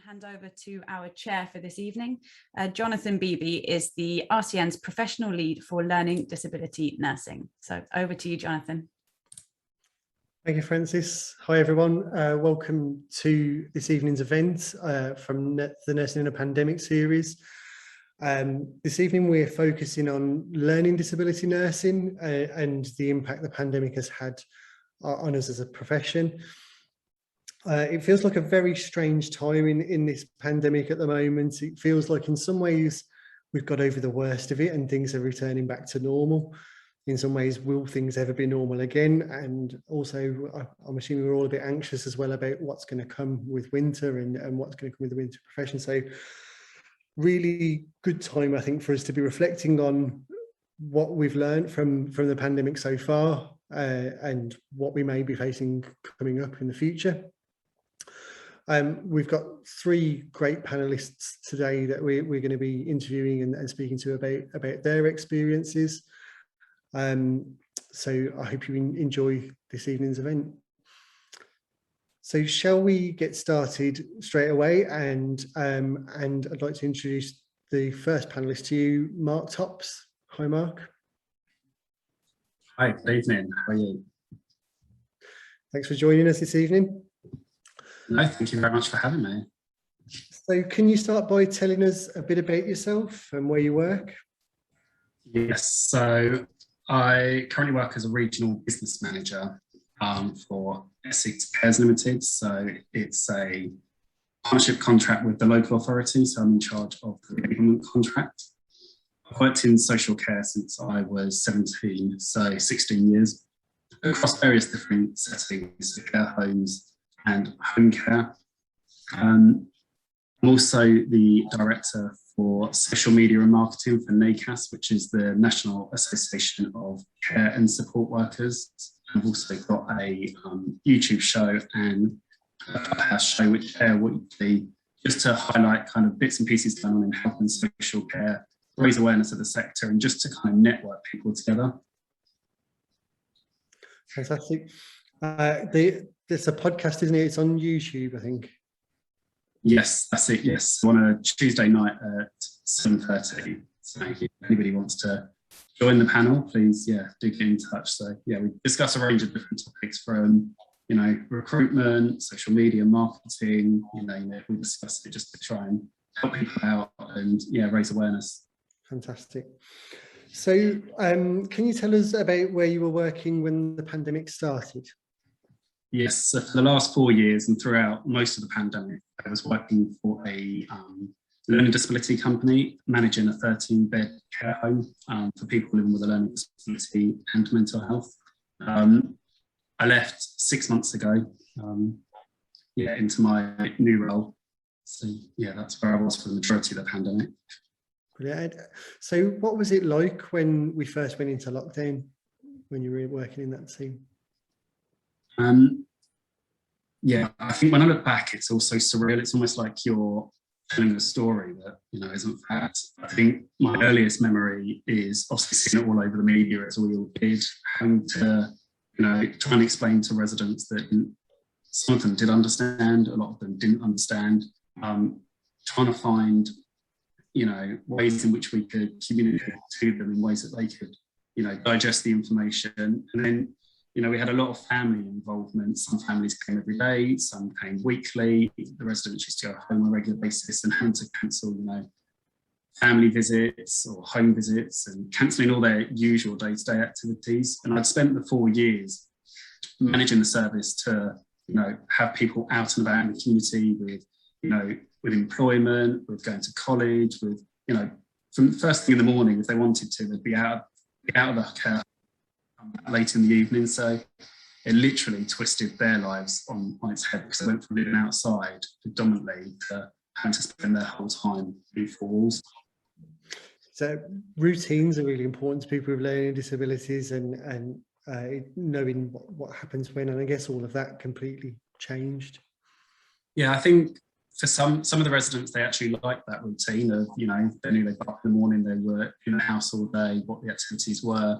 hand over to our chair for this evening. Jonathan Beebee is the RCN's professional lead for learning disability nursing. So over to you, Jonathan. Thank you, Francis. Hi, everyone. Welcome to this evening's event from the Nursing in a Pandemic series. This evening, we're focusing on learning disability nursing and the impact the pandemic has had on us as a profession. It feels like a very strange time in this pandemic at the moment. It feels like in some ways we've got over the worst of it and things are returning back to normal. In some ways, will things ever be normal again? And also, I'm assuming we're all a bit anxious as well about what's going to come with winter and what's going to come with the winter profession. So really good time, I think, for us to be reflecting on what we've learned from the pandemic so far and what we may be facing coming up in the future. We've got three great panelists today that we're going to be interviewing and speaking to about their experiences. So I hope you enjoy this evening's event. So shall we get started straight away? And I'd like to introduce the first panelist to you, Mark Tops. Hi, Mark. Hi, good evening. How are you? Thanks for joining us this evening. No, thank you very much for having me. So can you start by telling us a bit about yourself and where you work? Yes, so I currently work as a regional business manager for Essex Cares Limited. So it's a partnership contract with the local authority. So I'm in charge of the government contract. I've worked in social care since I was 17, so 16 years, across various different settings, care homes and home care. I'm also the director for social media and marketing for NACAS, which is the National Association of Care and Support Workers. I've also got a YouTube show and a podcast show which air weekly, just to highlight kind of bits and pieces going on in health and social care, raise awareness of the sector and just to kind of network people together. Fantastic. It's a podcast, isn't it? It's on YouTube, I think. Yes, that's it. Yes, on a Tuesday night at 7:30. So if anybody wants to join the panel, please, do get in touch. So we discuss a range of different topics from, recruitment, social media, marketing. We discuss it just to try and help people out and raise awareness. Fantastic. So, can you tell us about where you were working when the pandemic started? Yes, so for the last 4 years and throughout most of the pandemic, I was working for a learning disability company, managing a 13-bed care home for people living with a learning disability and mental health. I left 6 months ago, into my new role. So that's where I was for the majority of the pandemic. Brilliant. So what was it like when we first went into lockdown, when you were working in that team? I think when I look back, it's also surreal. It's almost like you're telling a story that, isn't fact. I think my earliest memory is obviously seeing it all over the media as we all did, having to, try and explain to residents that some of them did understand, a lot of them didn't understand, trying to find, ways in which we could communicate to them in ways that they could, digest the information. And then, we had a lot of family involvement. Some families came every day, some came weekly. The residents used to go home on a regular basis and had to cancel, family visits or home visits and cancelling all their usual day-to-day activities. And I'd spent the 4 years managing the service to, have people out and about in the community with, with employment, with going to college, with, from the first thing in the morning, if they wanted to, they'd be out of the care late in the evening. So it literally twisted their lives on its head because they went from living outside predominantly to having to spend their whole time in four walls. So routines are really important to people with learning disabilities and knowing what happens when, and I guess all of that completely changed. Yeah, I think for some of the residents, they actually liked that routine of, they knew they got up in the morning, they were in the house all day, what the activities were.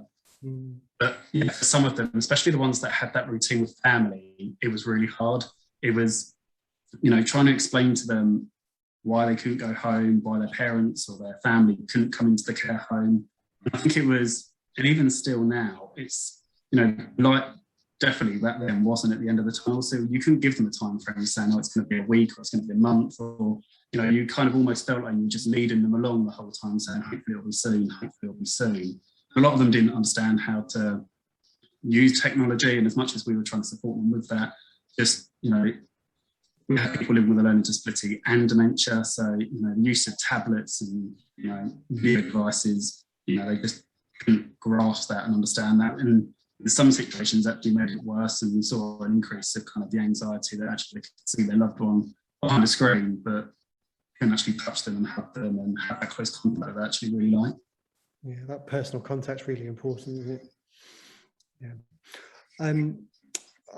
But for some of them, especially the ones that had that routine with family, it was really hard. It was, trying to explain to them why they couldn't go home, why their parents or their family couldn't come into the care home. And I think it was, and even still now, it's, you know, like definitely back then wasn't at the end of the tunnel. So you couldn't give them a time frame saying, oh, it's going to be a week or it's going to be a month, or, you know, you kind of almost felt like you were just leading them along the whole time saying, hopefully it'll be soon, hopefully it'll be soon. A lot of them didn't understand how to use technology, and as much as we were trying to support them with that, just, you know, we had people living with a learning disability and dementia, so, you know, the use of tablets and, you know, video devices, you know, they just couldn't grasp that and understand that. And in some situations actually made it worse, and we saw an increase of kind of the anxiety that actually could see their loved one behind a screen, but couldn't actually touch them and hug them and have that close contact that they actually really like. Yeah, that personal contact's really important, isn't it? Yeah.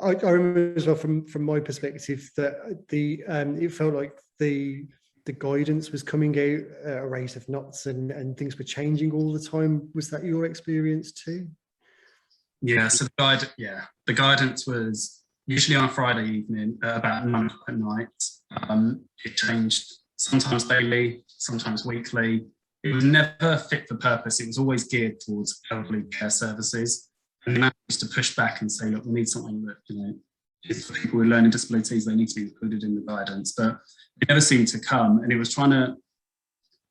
I remember as well from my perspective that it felt like the guidance was coming out at a rate of knots, and things were changing all the time. Was that your experience too? Yeah, so the guidance was usually on a Friday evening about 9 o'clock at night. It changed sometimes daily, sometimes weekly. It was never fit for purpose. It was always geared towards elderly care services. And I used to push back and say, look, we need something that, you know, is for people with learning disabilities, they need to be included in the guidance. But it never seemed to come. And it was trying to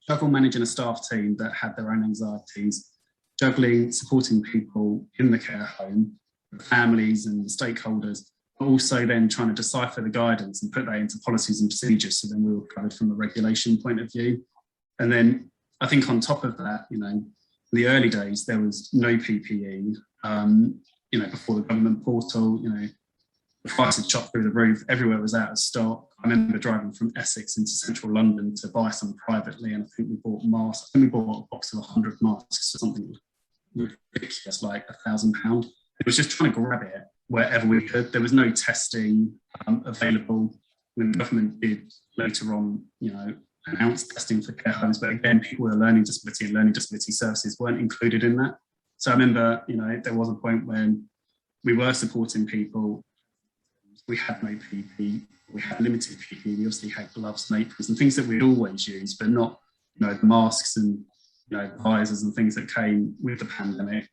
juggle managing a staff team that had their own anxieties, juggling supporting people in the care home, the families and the stakeholders, but also then trying to decipher the guidance and put that into policies and procedures. So then we were covered from a regulation point of view. And then I think on top of that, you know, in the early days, there was no PPE. You know, before the government portal, you know, the prices shot through the roof, everywhere was out of stock. I remember driving from Essex into central London to buy some privately, and I think we bought masks. I think we bought a box of 100 masks or something ridiculous, like £1,000. It was just trying to grab it wherever we could. There was no testing available. When the government did later on, you know, announce testing for care homes, but again, people with a learning disability and learning disability services weren't included in that. So I remember, you know, there was a point when we were supporting people, we had no PPE, we had limited PPE, we obviously had gloves and aprons and things that we'd always use, but not, you know, the masks and, you know, visors and things that came with the pandemic.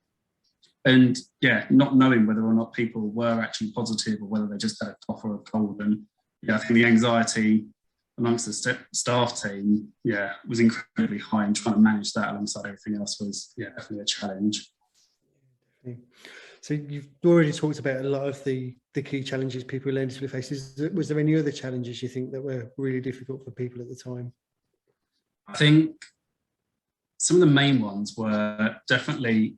And yeah, not knowing whether or not people were actually positive or whether they just had a cough or a cold. And yeah, I think the anxiety amongst the staff team, yeah, was incredibly high, and trying to manage that alongside everything else was, yeah, definitely a challenge. So you've already talked about a lot of the key challenges people with learning disability face. Was there any other challenges you think that were really difficult for people at the time? I think some of the main ones were definitely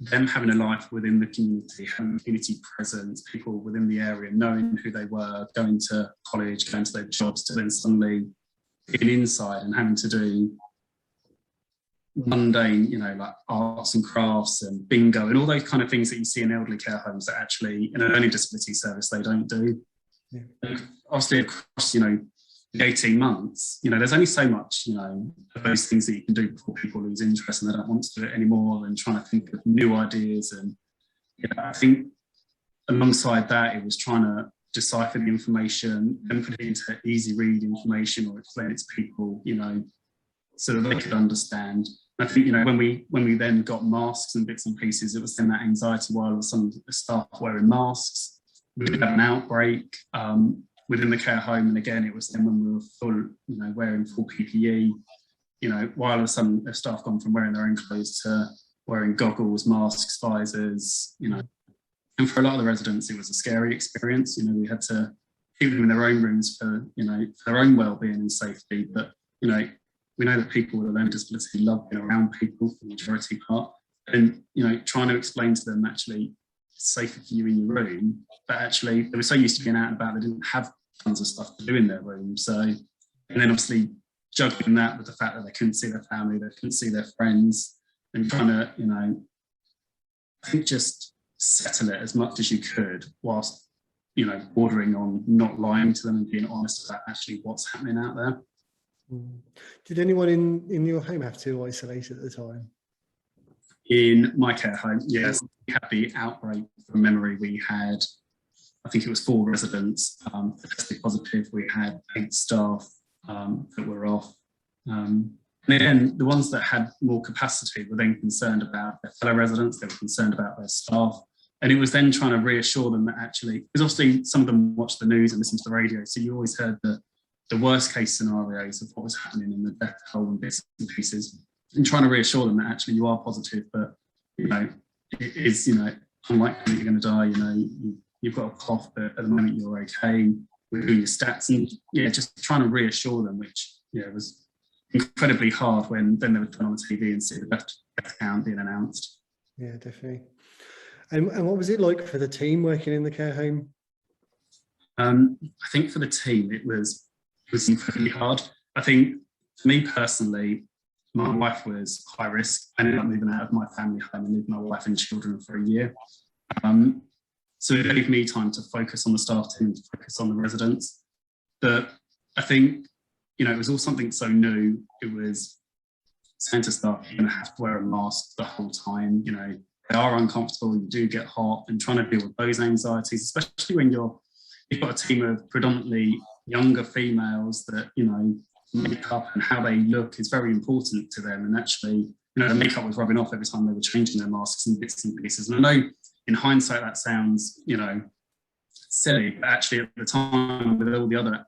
them having a life within the community, having community presence, people within the area knowing who they were, going to college, going to their jobs, to then suddenly being inside and having to do mundane, you know, like arts and crafts and bingo and all those kind of things that you see in elderly care homes that actually in a learning disability service they don't do. Yeah. Obviously across, you know, the 18 months, you know, there's only so much, you know, of those things that you can do before people lose interest and they don't want to do it anymore, and trying to think of new ideas. And you know, I think alongside that, it was trying to decipher the information and put it into easy read information or explain it to people, you know, so that they could understand. I think, you know, when we then got masks and bits and pieces, it was then that anxiety while some staff wearing masks. We did have an outbreak within the care home, and again, it was then when we were full, you know, wearing full PPE. You know, while all of a sudden the staff gone from wearing their own clothes to wearing goggles, masks, visors, you know. And for a lot of the residents, it was a scary experience. You know, we had to keep them in their own rooms for, you know, for their own well-being and safety. But, you know, we know that people with a learning disability love being around people for the majority part. And, you know, trying to explain to them actually it's safer for you in your room, but actually they were so used to being out and about, they didn't have tons of stuff to do in their room. So, and then obviously juggling that with the fact that they couldn't see their family, they couldn't see their friends, and trying to, you know, I think just settle it as much as you could whilst, you know, bordering on not lying to them and being honest about actually what's happening out there. Did anyone in your home have to isolate at the time? In my care home, yes, we had the outbreak. From memory, we had, I think it was 4 residents tested positive. We had 8 staff that were off. And then the ones that had more capacity were then concerned about their fellow residents, they were concerned about their staff. And it was then trying to reassure them that actually, because obviously some of them watched the news and listened to the radio, so you always heard the worst case scenarios of what was happening in the death toll and bits and pieces, and trying to reassure them that actually you are positive, but it is, unlikely that you're going to die, you've got a cough, but at the moment you're okay, we're doing your stats, and just trying to reassure them, which was incredibly hard when then they would turn on the TV and see the death count being announced. Yeah, definitely. And what was it like for the team working in the care home? I think for the team, it was incredibly hard. I think for me personally, my wife was high risk. I ended up moving out of my family home and leaving my wife and children for a year. So it gave me time to focus on the staff team, to focus on the residents. But I think, it was all something so new. It was saying to staff, you're going to have to wear a mask the whole time. They are uncomfortable, you do get hot, and trying to deal with those anxieties, especially when you've got a team of predominantly younger females that, makeup and how they look is very important to them. And actually, the makeup was rubbing off every time they were changing their masks and bits and pieces. And I know in hindsight that sounds, silly, but actually at the time with all the other,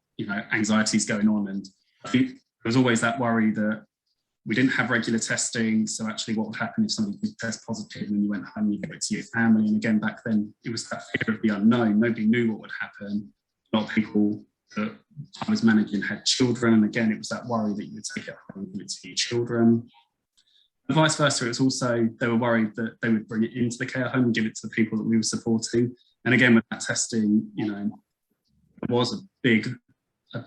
anxieties going on, and I think there was always that worry that we didn't have regular testing. So actually what would happen if somebody did test positive and you went home, you give it to your family? And again, back then it was that fear of the unknown. Nobody knew what would happen. A lot of people that I was managing had children. And again, it was that worry that you would take it home and give it to your children. And vice versa, it was also, they were worried that they would bring it into the care home and give it to the people that we were supporting. And again, with that testing, it was a big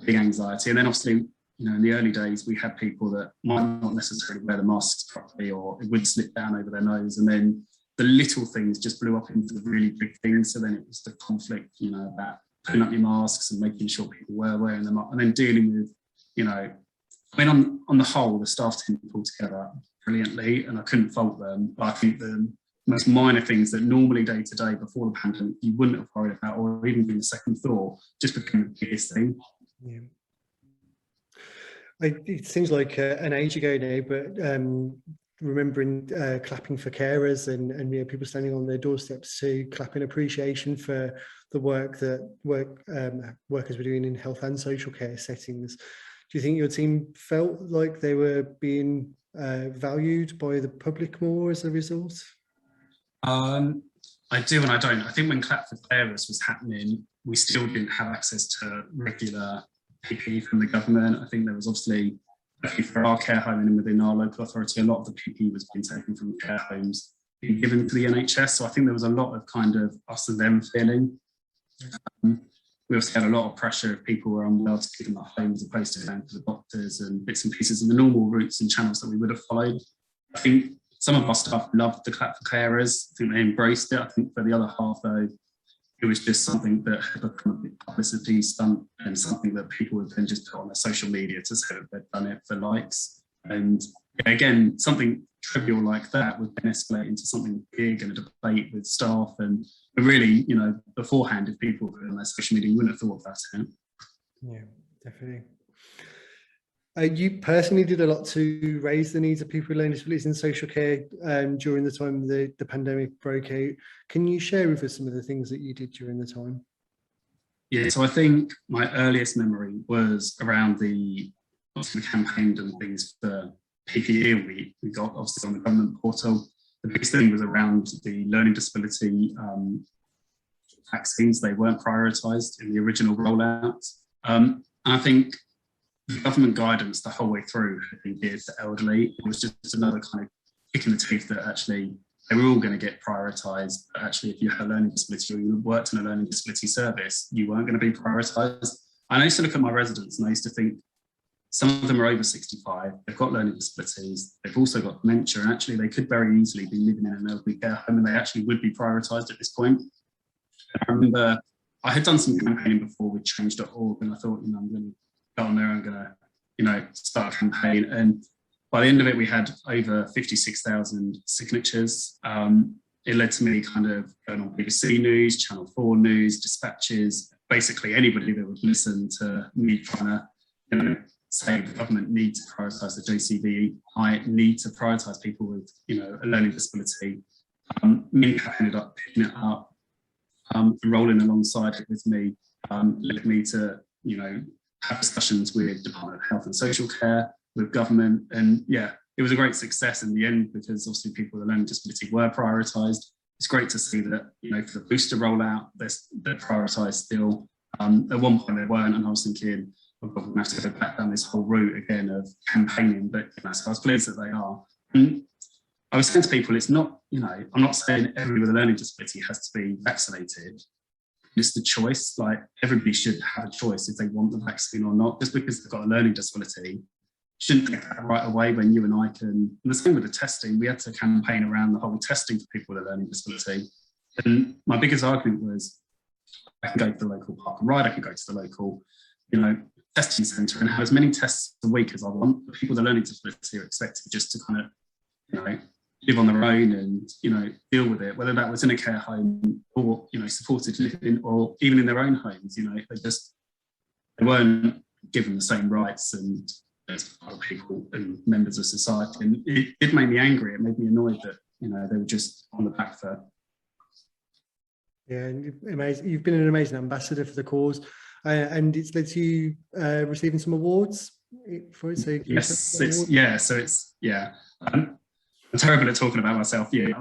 anxiety. And then obviously, in the early days, we had people that might not necessarily wear the masks properly, or it would slip down over their nose. And then the little things just blew up into the really big things. So then it was the conflict, about putting up your masks and making sure people were wearing them up, and then dealing with, on the whole, the staff team pulled together brilliantly, and I couldn't fault them. But I think the most minor things that normally day to day before the pandemic you wouldn't have worried about, or even been a second thought, just became the biggest thing. Yeah. It seems like an age ago now, but remembering clapping for carers and people standing on their doorsteps to clap in appreciation for the work that workers were doing in health and social care settings. Do you think your team felt like they were being valued by the public more as a result? I do and I don't. I think when Clap for Carers was happening, we still didn't have access to regular PPE from the government. I think there was obviously, for our care home and within our local authority, a lot of the PPE was being taken from care homes, being given to the NHS. So I think there was a lot of kind of us and them feeling. We also had a lot of pressure if people were unwell to keep them at home as opposed to going to the doctors and bits and pieces and the normal routes and channels that we would have followed. I think some of our staff loved the Clap for Carers. I think they embraced it. I think for the other half, though, it was just something that had become a big publicity stunt and something that people would then just put on their social media to say that they'd done it for likes. And again, something trivial like that would then escalate into something big and a debate with staff. And really, beforehand, if people were on their social media, you wouldn't have thought about it. Yeah, definitely. You personally did a lot to raise the needs of people with learning disabilities in social care during the time the pandemic broke out. Can you share with us some of the things that you did during the time? Yeah, so I think my earliest memory was around we campaigned and things for PPE. We got obviously on the government portal. The biggest thing was around the learning disability vaccines. They weren't prioritised in the original rollout. And I think the government guidance the whole way through had been geared to elderly. It was just another kind of kick in the teeth that actually they were all going to get prioritised. But actually, if you had a learning disability or you worked in a learning disability service, you weren't going to be prioritised. And I used to look at my residents and I used to think, some of them are over 65, they've got learning disabilities, they've also got dementia, and actually they could very easily be living in an elderly care home and they actually would be prioritised at this point. I remember I had done some campaigning before with change.org and I thought, I'm going to go on there, I'm going to, start a campaign. And by the end of it, we had over 56,000 signatures. It led to me kind of going on BBC News, Channel 4 News, dispatches, basically anybody that would listen to me trying to, say the government need to prioritise the JCVI, need to prioritise people with, you know, a learning disability. Me ended up picking it up, rolling alongside it with me, led me to, you know, have discussions with Department of Health and Social Care, with government, and yeah, it was a great success in the end because obviously people with a learning disability were prioritised. It's great to see that, you know, for the booster rollout, they're prioritised still. At one point they weren't, and I was thinking, oh God, we're going to have to go back down this whole route again of campaigning, but you know, so I was pleased that they are. And I was saying to people, it's not, you know, I'm not saying everybody with a learning disability has to be vaccinated. It's the choice, like everybody should have a choice if they want the vaccine or not. Just because they've got a learning disability, shouldn't take that right away when you and I can. And the same with the testing, we had to campaign around the whole testing for people with a learning disability. And my biggest argument was, I can go to the local park and ride, I can go to the local, you know, testing centre and have as many tests a week as I want. But people with a learning disability are expected just to kind of, you know, live on their own and, you know, deal with it, whether that was in a care home or, you know, supported living or even in their own homes. You know, they weren't given the same rights and as other people and members of society. And it made me angry. It made me annoyed that, you know, they were just on the back foot. Yeah, and amazing. You've been an amazing ambassador for the cause, and it's led to you receiving some awards for it. So I'm terrible at talking about myself. Yeah,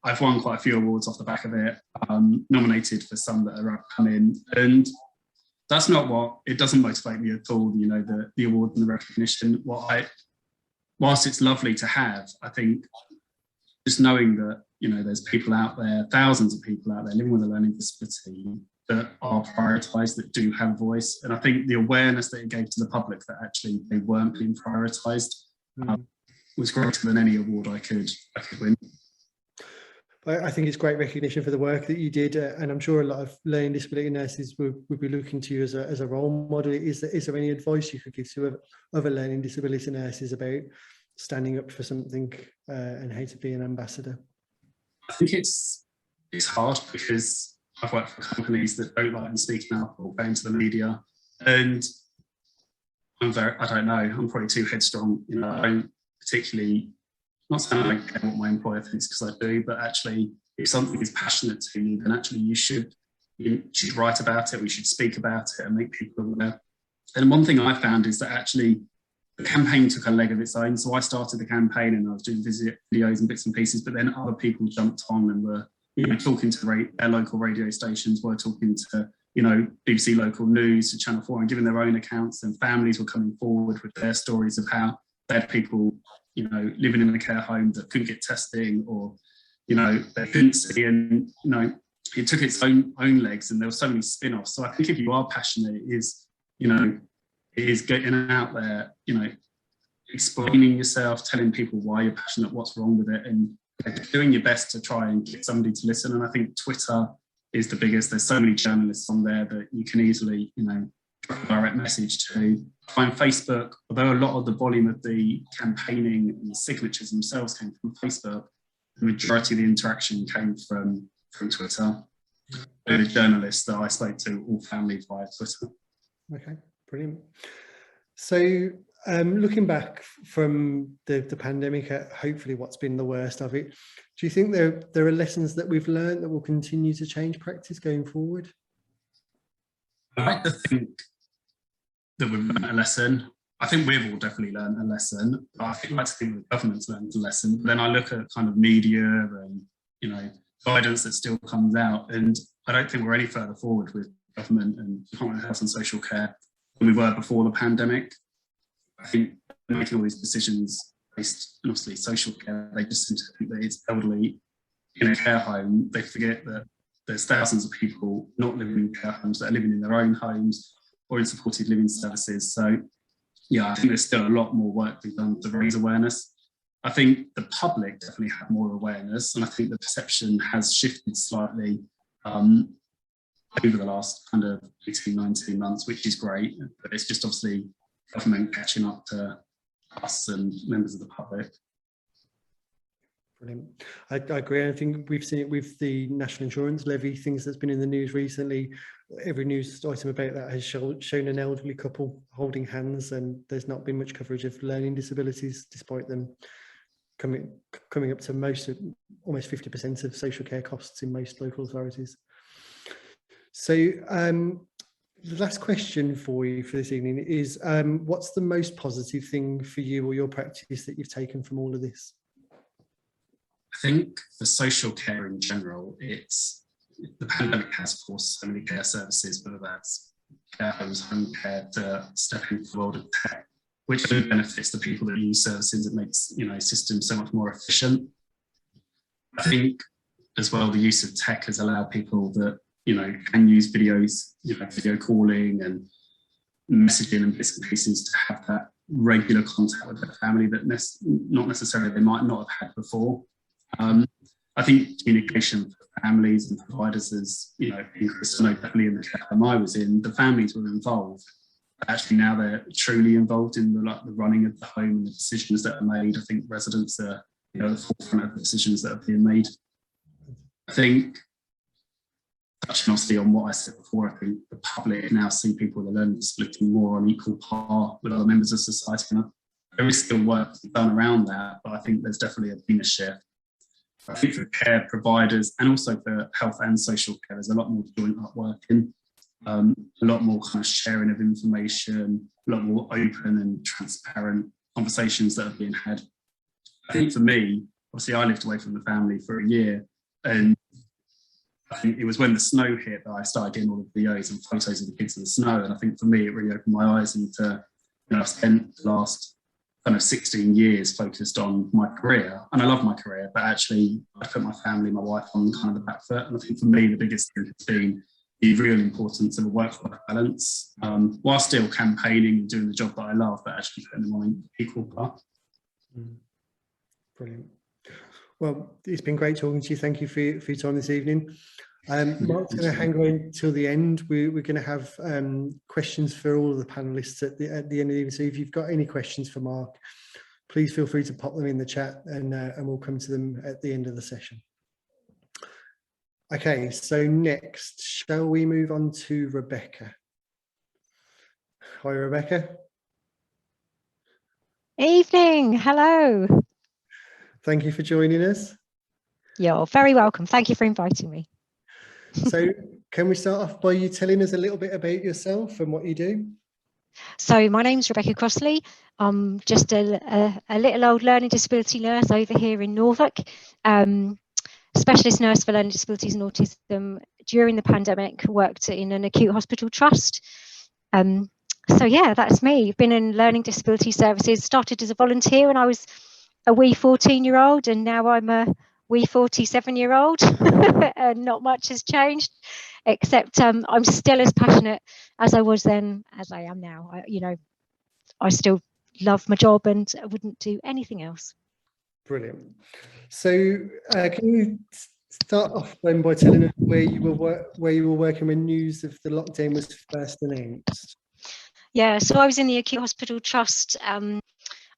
I've won quite a few awards off the back of it. Nominated for some that are upcoming, and that's not what it doesn't motivate me at all. You know, the award and the recognition. Whilst it's lovely to have, I think just knowing that, you know, there's people out there, thousands of people out there living with a learning disability that are prioritised, that do have voice, and I think the awareness that it gave to the public that actually they weren't being prioritised. Was greater than any award I could win. I think it's great recognition for the work that you did, and I'm sure a lot of learning disability nurses would be looking to you as a role model. Is there any advice you could give to other learning disability nurses about standing up for something and how to be an ambassador? I think it's hard because I've worked for companies that don't like me speaking up or going to the media, and I'm probably too headstrong. You know, I don't particularly, not saying I don't care what my employer thinks, because I do, but actually if something is passionate to you, then actually you should write about it, we should speak about it and make people aware. And one thing I found is that actually the campaign took a leg of its own. So I started the campaign and I was doing videos and bits and pieces, but then other people jumped on and were, you know, talking to their local radio stations, were talking to, you know, BBC Local News, to Channel 4, and giving their own accounts, and families were coming forward with their stories of how they had people, you know, living in a care home that couldn't get testing, or, you know, they couldn't see, and, you know, it took its own legs, and there were so many spin-offs. So I think if you are passionate, it is, you know, it is getting out there, you know, explaining yourself, telling people why you're passionate, what's wrong with it, and doing your best to try and get somebody to listen. And I think Twitter is the biggest. There's so many journalists on there that you can easily, you know, direct message to. Find Facebook, although a lot of the volume of the campaigning and the signatures themselves came from Facebook, the majority of the interaction came from Twitter. The journalists that I spoke to, all families via Twitter. Okay, brilliant. So looking back from the pandemic at hopefully what's been the worst of it, do you think there are lessons that we've learned that will continue to change practice going forward? I like to think that we've learned a lesson. I think we've all definitely learned a lesson. I like to think the government's learned a lesson. But then I look at kind of media and, you know, guidance that still comes out, and I don't think we're any further forward with government and Department of Health and Social Care than we were before the pandemic. I think making all these decisions based on obviously social care, they just seem to think that it's elderly in a care home. They forget that there's thousands of people not living in care homes that are living in their own homes or in supported living services. So yeah, I think there's still a lot more work to be done to raise awareness. I think the public definitely have more awareness, and I think the perception has shifted slightly over the last kind of 18, 19 months, which is great, but it's just obviously government catching up to us and members of the public. Brilliant. I agree. I think we've seen it with the national insurance levy, things that's been in the news recently. Every news item about that has shown an elderly couple holding hands, and there's not been much coverage of learning disabilities, despite them coming up to almost 50% of social care costs in most local authorities. So the last question for you for this evening is, what's the most positive thing for you or your practice that you've taken from all of this? I think for social care in general, the pandemic has forced so many care services, whether that's care homes, home care, to step into the world of tech, which only benefits the people that use services. It makes, systems so much more efficient. I think as well, the use of tech has allowed people that, can use videos, video calling and messaging and bits and pieces to have that regular contact with their family that not necessarily they might not have had before. I think communication for families and providers has, increased. I know definitely in the care home I was in, the families were involved. But actually now they're truly involved in the running of the home and the decisions that are made. I think residents are, at the forefront of the decisions that are being made. I think, touching obviously on what I said before, I think the public now see people with a learning disability more on equal par with other members of society. And there is still work to be done around that, but I think there's definitely been a shift. I think for care providers and also for health and social care, there's a lot more joint up working, a lot more kind of sharing of information, a lot more open and transparent conversations that are being had. I think for me, obviously I lived away from the family for a year, and I think it was when the snow hit that I started getting all the videos and photos of the kids in the snow. And I think for me, it really opened my eyes into, I've spent the last kind of 16 years focused on my career, and I love my career, but actually I put my family, my wife on kind of the back foot. And I think for me, the biggest thing has been the real importance of a work-life balance, while still campaigning and doing the job that I love, but actually putting them on equal par. Brilliant. Well, it's been great talking to you. Thank you for your time this evening. Mark's going to hang on till the end. We're going to have questions for all of the panelists at the end of the evening. So if you've got any questions for Mark, please feel free to pop them in the chat, and we'll come to them at the end of the session. Okay, so next, shall we move on to Rebecca? Hi, Rebecca. Evening, hello. Thank you for joining us. You're very welcome. Thank you for inviting me. So can we start off by you telling us a little bit about yourself and what you do? So my name's Rebecca Crossley. I'm just a little old learning disability nurse over here in Norfolk. Specialist nurse for learning disabilities and autism. During the pandemic, worked in an acute hospital trust. So yeah, that's me. Been in learning disability services, started as a volunteer when I was a wee 14-year-old, and now I'm a wee 47-year-old. And not much has changed, except I'm still as passionate as I was then as I am now. I still love my job and I wouldn't do anything else. Brilliant. So can you start off then by telling us where you were working when news of the lockdown was first announced? Yeah, so I was in the acute hospital trust.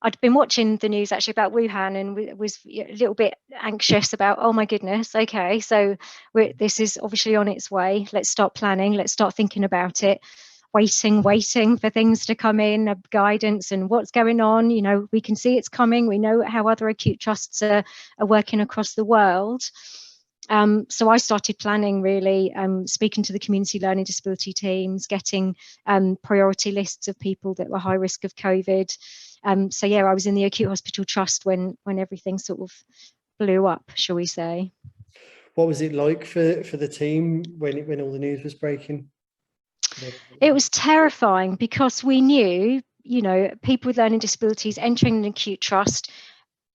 I'd been watching the news actually about Wuhan and was a little bit anxious about, oh my goodness, okay, so this is obviously on its way. Let's start planning. Let's start thinking about it. Waiting for things to come in, guidance and what's going on. We can see it's coming. We know how other acute trusts are working across the world. So I started planning, really, speaking to the community learning disability teams, getting priority lists of people that were high risk of COVID. So yeah, I was in the acute hospital trust when everything sort of blew up, shall we say. What was it like for the team when all the news was breaking? It was terrifying because we knew, people with learning disabilities entering an acute trust,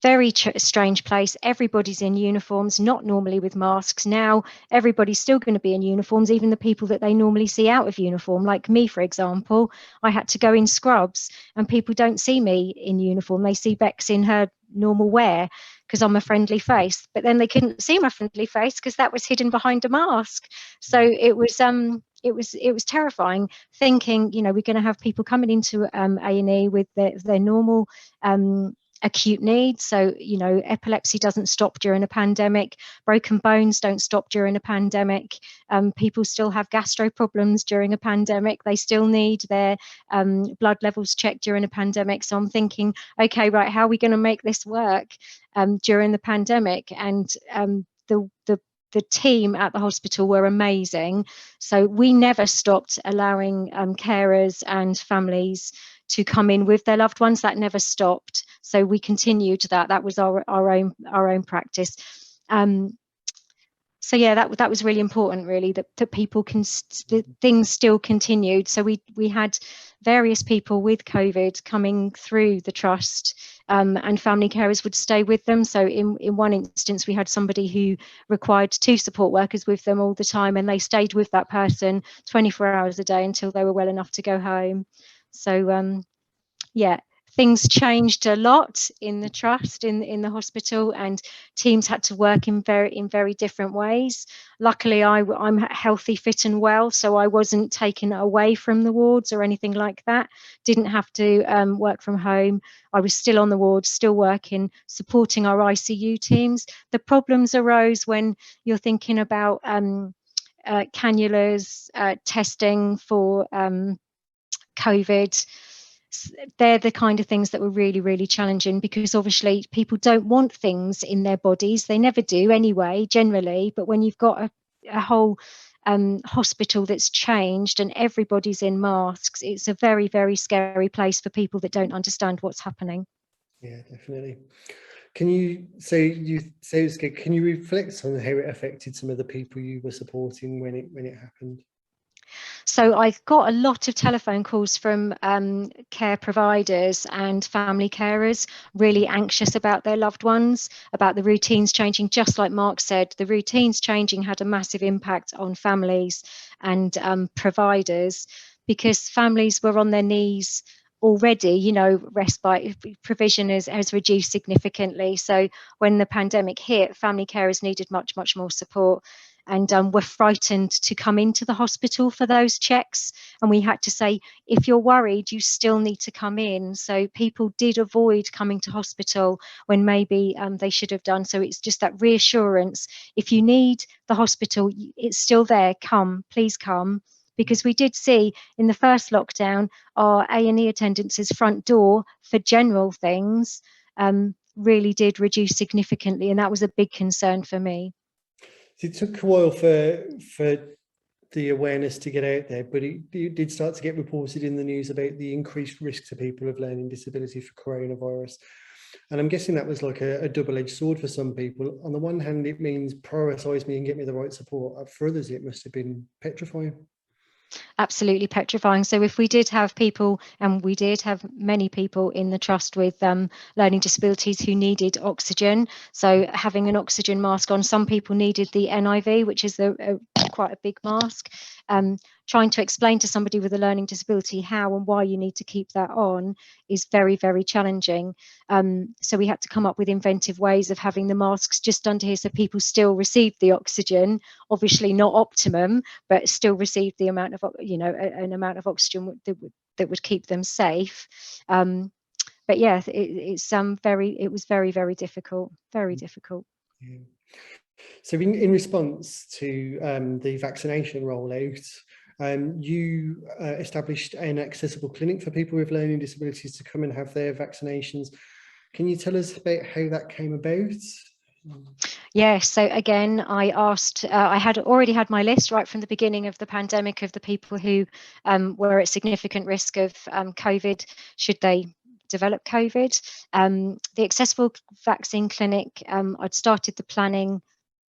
very strange place. Everybody's in uniforms, not normally with masks. Now everybody's still going to be in uniforms, even the people that they normally see out of uniform, like me, for example. I had to go in scrubs, and people don't see me in uniform. They see Bex in her normal wear because I'm a friendly face, but then they couldn't see my friendly face because that was hidden behind a mask. So it was terrifying, thinking, we're going to have people coming into A&E with their normal acute needs. So, you know, epilepsy doesn't stop during a pandemic, broken bones don't stop during a pandemic, people still have gastro problems during a pandemic, they still need their blood levels checked during a pandemic. So I'm thinking, okay, right, how are we going to make this work during the pandemic? And the team at the hospital were amazing. So we never stopped allowing carers and families to come in with their loved ones. That never stopped. So we continued that. That was our own practice. So yeah, that was really important, really, that people can things still continued. So we had various people with COVID coming through the trust, and family carers would stay with them. So in one instance, we had somebody who required 2 support workers with them all the time, and they stayed with that person 24 hours a day until they were well enough to go home. So yeah, things changed a lot in the trust, in the hospital, and teams had to work in very different ways. Luckily, I'm healthy, fit and well, so I wasn't taken away from the wards or anything like that. Didn't have to work from home. I was still on the ward, still working, supporting our ICU teams. The problems arose when you're thinking about cannulas, testing for COVID. They're the kind of things that were really challenging, because obviously people don't want things in their bodies. They never do anyway, generally. But when you've got a whole hospital that's changed and everybody's in masks, it's a very scary place for people that don't understand what's happening. Yeah, definitely. Can you can you reflect on how it affected some of the people you were supporting when it happened? So I got a lot of telephone calls from care providers and family carers, really anxious about their loved ones, about the routines changing. Just like Mark said, the routines changing had a massive impact on families and providers, because families were on their knees already. You know, respite provision has reduced significantly. So when the pandemic hit, family carers needed much more support, and were frightened to come into the hospital for those checks. And we had to say, if you're worried, you still need to come in. So people did avoid coming to hospital when maybe they should have done. So it's just that reassurance. If you need the hospital, it's still there. Come, please come. Because we did see in the first lockdown, our A&E attendances front door for general things really did reduce significantly. And that was a big concern for me. It took a while for the awareness to get out there, but it did start to get reported in the news about the increased risk to people of learning disability for coronavirus. And I'm guessing that was like a double-edged sword for some people. On the one hand, it means prioritise me and get me the right support. For others, it must have been petrifying. Absolutely petrifying. So if we did have people, and we did have many people in the trust with learning disabilities who needed oxygen, so having an oxygen mask on, some people needed the NIV, which is quite a big mask. Trying to explain to somebody with a learning disability how and why you need to keep that on is very challenging. So we had to come up with inventive ways of having the masks just under here so people still received the oxygen, obviously not optimum, but still received the amount of, you know, an amount of oxygen that would keep them safe. But yeah, it was very difficult, very difficult. Yeah. So in response to the vaccination rollout, you established an accessible clinic for people with learning disabilities to come and have their vaccinations. Can you tell us about how that came about? Yes, so again, I asked, I had already had my list right from the beginning of the pandemic of the people who were at significant risk of COVID, should they develop COVID. The accessible vaccine clinic, I'd started the planning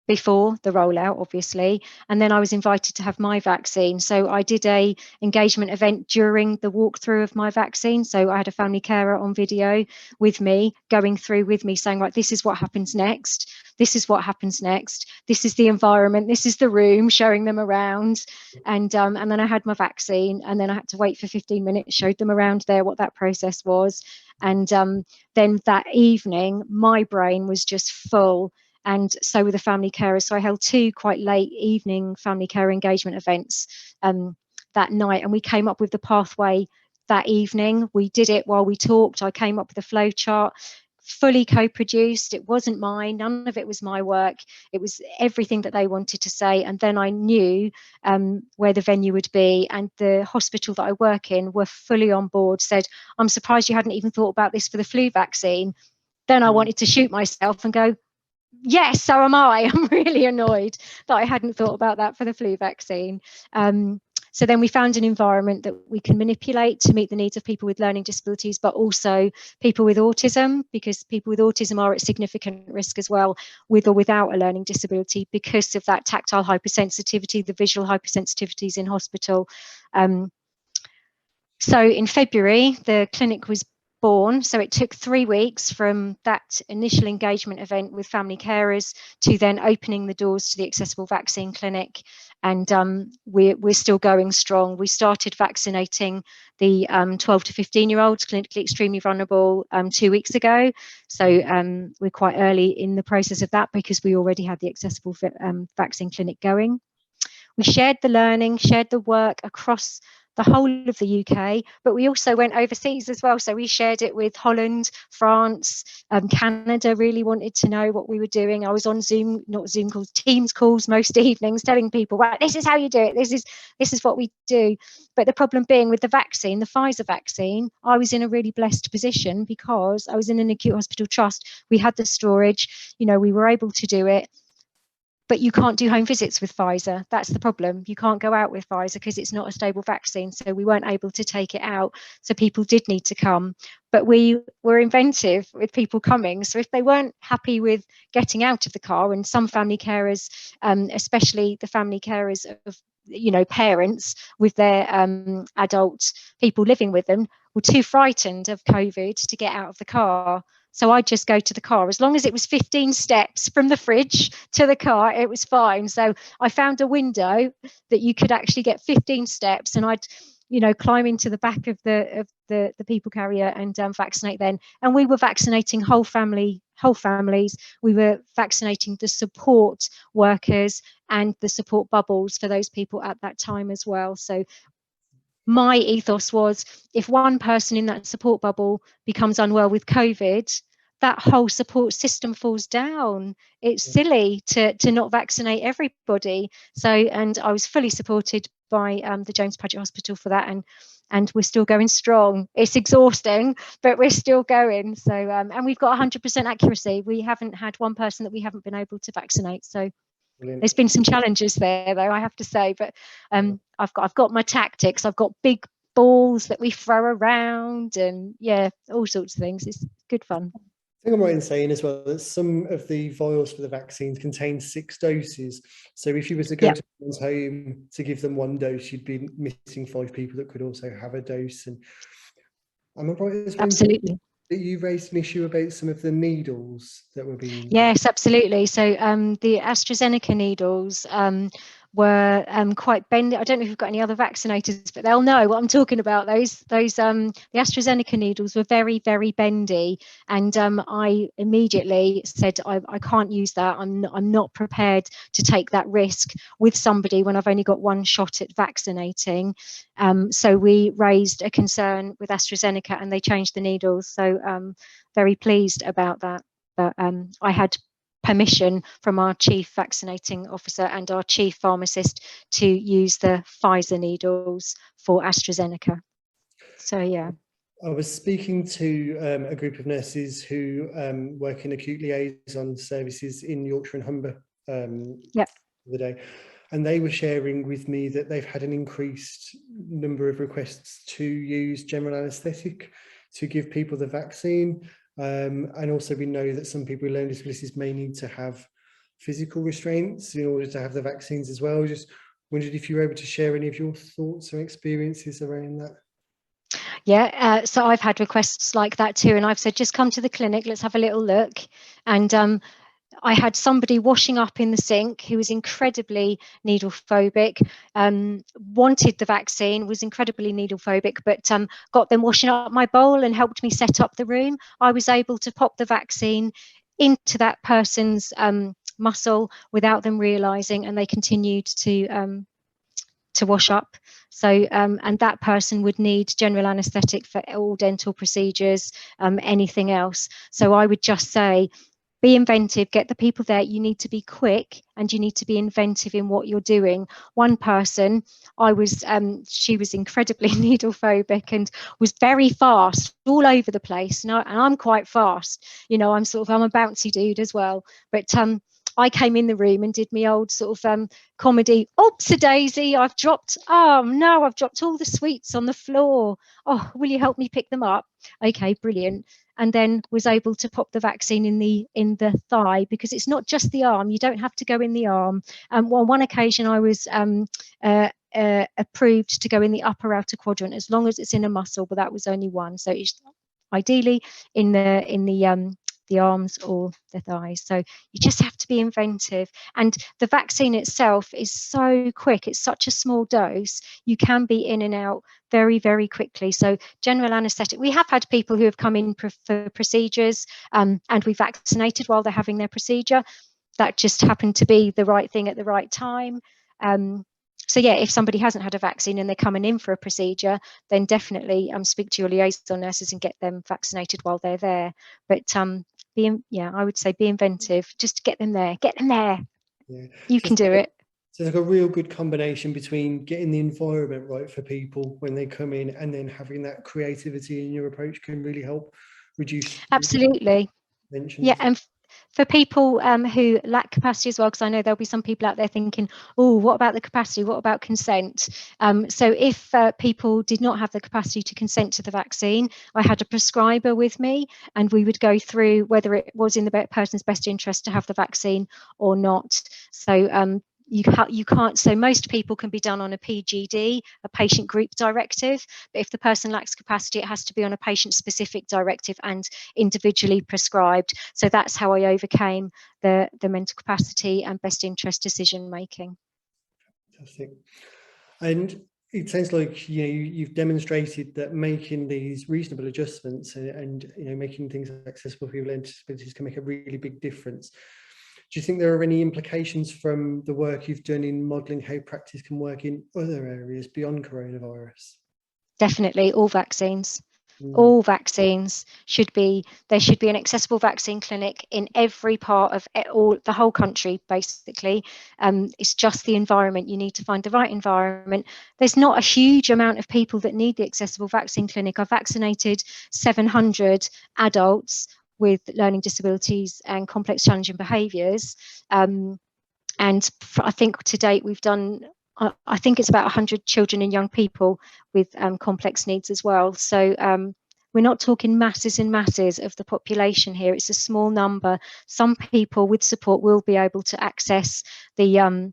before the rollout, obviously, and then I was invited to have my vaccine. So I did a engagement event during the walkthrough of my vaccine. So I had a family carer on video with me, going through with me, saying, right, this is what happens next. This is what happens next. This is the environment. This is the room, showing them around. And then I had my vaccine, and then I had to wait for 15 minutes, showed them around there what that process was. And then that evening, my brain was just full. And so were the family carers. So I held 2 quite late evening family care engagement events that night. And we came up with the pathway that evening. We did it while we talked. I came up with a flow chart, fully co-produced. It wasn't mine. None of it was my work. It was everything that they wanted to say. And then I knew where the venue would be, and the hospital that I work in were fully on board, said, I'm surprised you hadn't even thought about this for the flu vaccine. Then I wanted to shoot myself and go, yes, so am I. I'm really annoyed that I hadn't thought about that for the flu vaccine. So then we found an environment that we can manipulate to meet the needs of people with learning disabilities, but also people with autism, because people with autism are at significant risk as well, with or without a learning disability, because of that tactile hypersensitivity, the visual hypersensitivities in hospital. So in February, the clinic was born. So it took 3 weeks from that initial engagement event with family carers to then opening the doors to the accessible vaccine clinic. And we're still going strong. We started vaccinating the 12 to 15-year-olds, clinically extremely vulnerable, 2 weeks ago. So we're quite early in the process of that, because we already had the accessible vaccine clinic going. We shared the learning, shared the work across the whole of the UK, but we also went overseas as well. So we shared it with Holland, France, Canada really wanted to know what we were doing. I was on Zoom, not Zoom calls, Teams calls most evenings, telling people, right, this is how you do it. This is what we do. But the problem being with the vaccine, the Pfizer vaccine, I was in a really blessed position because I was in an acute hospital trust. We had the storage, you know, we were able to do it. But you can't do home visits with Pfizer. That's the problem. You can't go out with Pfizer because it's not a stable vaccine. So we weren't able to take it out. So people did need to come. But we were inventive with people coming. So if they weren't happy with getting out of the car, and some family carers, especially the family carers of, you know, parents with their adult people living with them, were too frightened of COVID to get out of the car. So I'd just go to the car. As long as it was 15 steps from the fridge to the car, it was fine. So I found a window that you could actually get 15 steps, and I'd, you know, climb into the back of the people carrier and vaccinate then. And we were vaccinating whole families. We were vaccinating the support workers and the support bubbles for those people at that time as well. So my ethos was, if one person in that support bubble becomes unwell with COVID, that whole support system falls down. It's silly to not vaccinate everybody. So, and I was fully supported by the James Paget Hospital for that, and we're still going strong. It's exhausting, but we're still going. So, and we've got 100% accuracy. We haven't had one person that we haven't been able to vaccinate. So brilliant. There's been some challenges there, though, I have to say, but I've got my tactics. I've got big balls that we throw around, and yeah, all sorts of things. It's good fun. I think I'm right in saying as well that some of the vials for the vaccines contain 6 doses. So if you were to go to someone's home to give them 1 dose, you'd be missing 5 people that could also have a dose. And am I right as well? Absolutely. That you raised an issue about some of the needles that were being... Yes, absolutely. So the AstraZeneca needles were quite bendy. I don't know if you've got any other vaccinators, but they'll know what I'm talking about. Those the AstraZeneca needles were very, very bendy, and I immediately said I can't use that. I'm not prepared to take that risk with somebody when I've only got 1 shot at vaccinating. So we raised a concern with AstraZeneca, and they changed the needles. So very pleased about that. But I had permission from our chief vaccinating officer and our chief pharmacist to use the Pfizer needles for AstraZeneca. So yeah. I was speaking to a group of nurses who work in acute liaison services in Yorkshire and Humber the other day, and they were sharing with me that they've had an increased number of requests to use general anaesthetic to give people the vaccine. And also we know that some people with learning disabilities may need to have physical restraints in order to have the vaccines as well. Just wondered if you were able to share any of your thoughts or experiences around that. Yeah, so I've had requests like that too, and I've said, just come to the clinic, let's have a little look. And I had somebody washing up in the sink who was incredibly needle phobic, wanted the vaccine, was incredibly needle phobic, but got them washing up my bowl and helped me set up the room. I was able to pop the vaccine into that person's muscle without them realising, and they continued to to wash up. So and that person would need general anaesthetic for all dental procedures, anything else. So I would just say, be inventive, get the people there. You need to be quick and you need to be inventive in what you're doing. One person, she was incredibly needle phobic and was very fast all over the place. And I'm quite fast, I'm a bouncy dude as well. But I came in the room and did my old sort of comedy. Oops, a daisy, I've dropped all the sweets on the floor. Oh, will you help me pick them up? Okay, brilliant. And then was able to pop the vaccine in the thigh, because it's not just the arm. You don't have to go in the arm. On one occasion, I was approved to go in the upper outer quadrant as long as it's in a muscle, but that was only one. So it's ideally in the arms or the thighs. So you just have to be inventive. And the vaccine itself is so quick. It's such a small dose. You can be in and out very, very quickly. So general anaesthetic. We have had people who have come in for procedures and we vaccinated while they're having their procedure. That just happened to be the right thing at the right time. So yeah, if somebody hasn't had a vaccine and they're coming in for a procedure, then definitely speak to your liaison nurses and get them vaccinated while they're there. But I would say be inventive, just get them there. Yeah. You can do it. So it's like a real good combination between getting the environment right for people when they come in, and then having that creativity in your approach can really help reduce. Absolutely. Yeah, and for people who lack capacity as well, because I know there'll be some people out there thinking, oh, what about the capacity? What about consent? So if people did not have the capacity to consent to the vaccine, I had a prescriber with me, and we would go through whether it was in the person's best interest to have the vaccine or not. So you can't, so most people can be done on a PGD, a patient group directive, but if the person lacks capacity, it has to be on a patient specific directive and individually prescribed. So that's how I overcame the mental capacity and best interest decision making. Fantastic. And it sounds like you've demonstrated that making these reasonable adjustments and making things accessible for people with disabilities can make a really big difference. Do you think there are any implications from the work you've done in modelling how practice can work in other areas beyond coronavirus? Definitely, all vaccines. All vaccines there should be an accessible vaccine clinic in every part of the whole country, basically. It's just the environment. You need to find the right environment. There's not a huge amount of people that need the accessible vaccine clinic. I've vaccinated 700 adults with learning disabilities and complex challenging behaviours. And I think to date we've done, I think it's about 100 children and young people with complex needs as well. So we're not talking masses and masses of the population here. It's a small number. Some people with support will be able to access the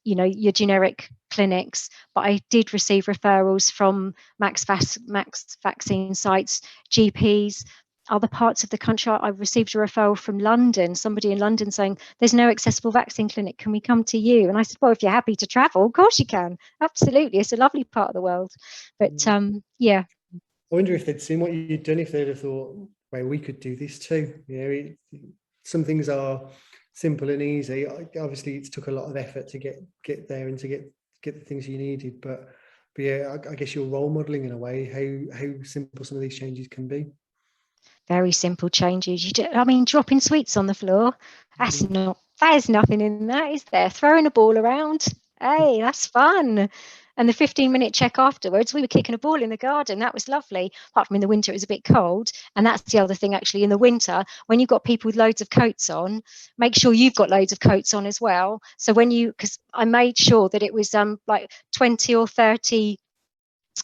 your generic clinics, but I did receive referrals from Max vaccine sites, GPs, other parts of the country. I received a referral from London, somebody in London saying, there's no accessible vaccine clinic, can we come to you? And I said, well, if you're happy to travel, of course you can. Absolutely, it's a lovely part of the world. But yeah. I wonder if they'd seen what you'd done, if they'd have thought, well, we could do this too. Some things are simple and easy. Obviously, it's took a lot of effort to get there and to get the things you needed. But yeah, I guess you're role modelling in a way how simple some of these changes can be. Very simple changes. Dropping sweets on the floor, there's nothing in that, is there? Throwing a ball around, hey, that's fun. And the 15-minute check afterwards, we were kicking a ball in the garden. That was lovely. Apart from in the winter, it was a bit cold. And that's the other thing, actually, in the winter, when you've got people with loads of coats on, make sure you've got loads of coats on as well. So because I made sure that it was like 20 or 30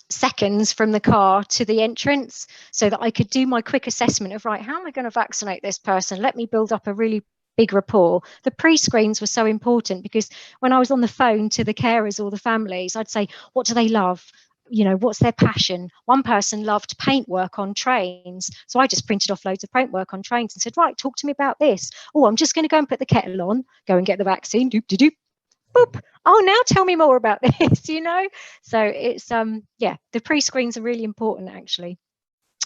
seconds from the car to the entrance, so that I could do my quick assessment of, right, how am I going to vaccinate this person? Let me build up a really big rapport. The pre-screens were so important, because when I was on the phone to the carers or the families, I'd say, what do they love? What's their passion? One person loved paintwork on trains, so I just printed off loads of paintwork on trains and said, right, talk to me about this. Oh, I'm just going to go and put the kettle on, go and get the vaccine, doop doop doop. Boop. Oh, now tell me more about this. So it's the pre-screens are really important, actually.